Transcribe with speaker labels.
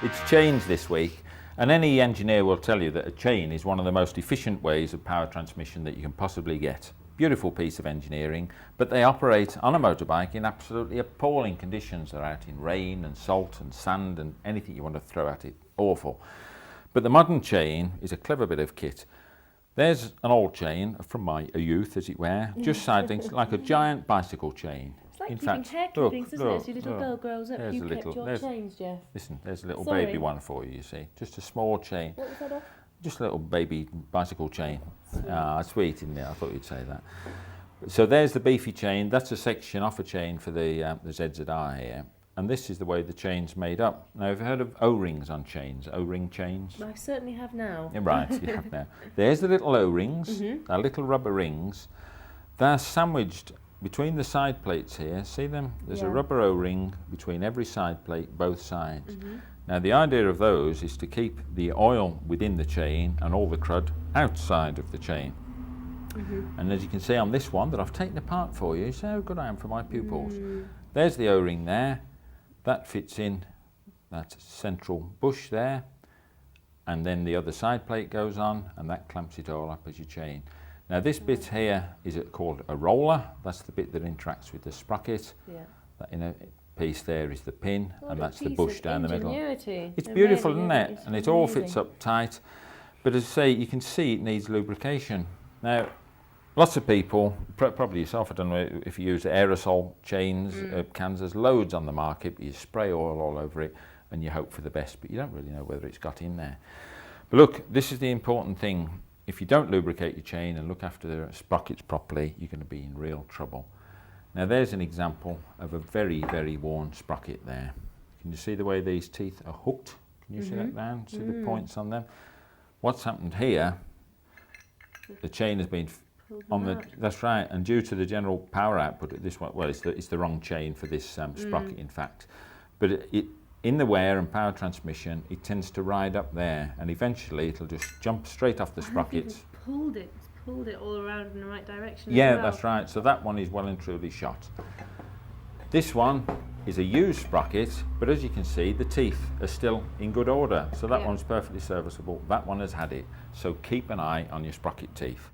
Speaker 1: It's chains this week, and any engineer will tell you that a chain is one of the most efficient ways of power transmission that you can possibly get. Beautiful piece of engineering, but they operate on a motorbike in absolutely appalling conditions. They're out in rain and salt and sand and anything you want to throw at it. Awful. But the modern chain is a clever bit of kit. There's an old chain from my youth, as it were, just siding like a giant bicycle chain.
Speaker 2: It's like
Speaker 1: in
Speaker 2: keeping
Speaker 1: fact,
Speaker 2: hair
Speaker 1: look,
Speaker 2: clippings, isn't it? As your little girl grows up, you kept your chains, Jeff.
Speaker 1: Listen, there's a little
Speaker 2: Sorry.
Speaker 1: baby one for you, you see. Just a small chain.
Speaker 2: What was that off?
Speaker 1: Just a little baby bicycle chain. Sweet, isn't it? I thought you'd say that. So there's the beefy chain. That's a section off a chain for the ZZR here. And this is the way the chain's made up. Now, have you heard of O-rings on chains? O-ring chains?
Speaker 2: I certainly have now.
Speaker 1: Yeah, right, you have now. There's the little O-rings, they're little rubber rings. They're sandwiched between the side plates here. See them? There's a rubber O-ring between every side plate, both sides. Now, the idea of those is to keep the oil within the chain and all the crud outside of the chain. And as you can see on this one that I've taken apart for you, see how good I am for my pupils. There's the O-ring there. That fits in that central bush there, and then the other side plate goes on and that clamps it all up as your chain. Now this bit here is called a roller. That's the bit that interacts with the sprocket. That inner piece there is the pin, and that's the bush down the middle. It's beautiful, isn't it? And it all fits up tight. But as I say, you can see it needs lubrication. Now, lots of people, probably yourself, I don't know if you use aerosol chains, cans, there's loads on the market, but you spray oil all over it and you hope for the best, but you don't really know whether it's got in there. But look, this is the important thing. If you don't lubricate your chain and look after the sprockets properly, you're going to be in real trouble. Now there's an example of a very, very worn sprocket there. Can you see the way these teeth are hooked? Can you see that down? See the points on them? What's happened here, the chain has been on the, that's right, and due to the general power output at this one, well, it's the wrong chain for this sprocket, in fact. But in the wear and power transmission, it tends to ride up there, and eventually it'll just jump straight off the sprockets.
Speaker 2: Pulled it all around in the right direction.
Speaker 1: Yeah,
Speaker 2: as well.
Speaker 1: that's right. So that one is well and truly shot. This one is a used sprocket, but as you can see, the teeth are still in good order. So that one's perfectly serviceable. That one has had it. So keep an eye on your sprocket teeth.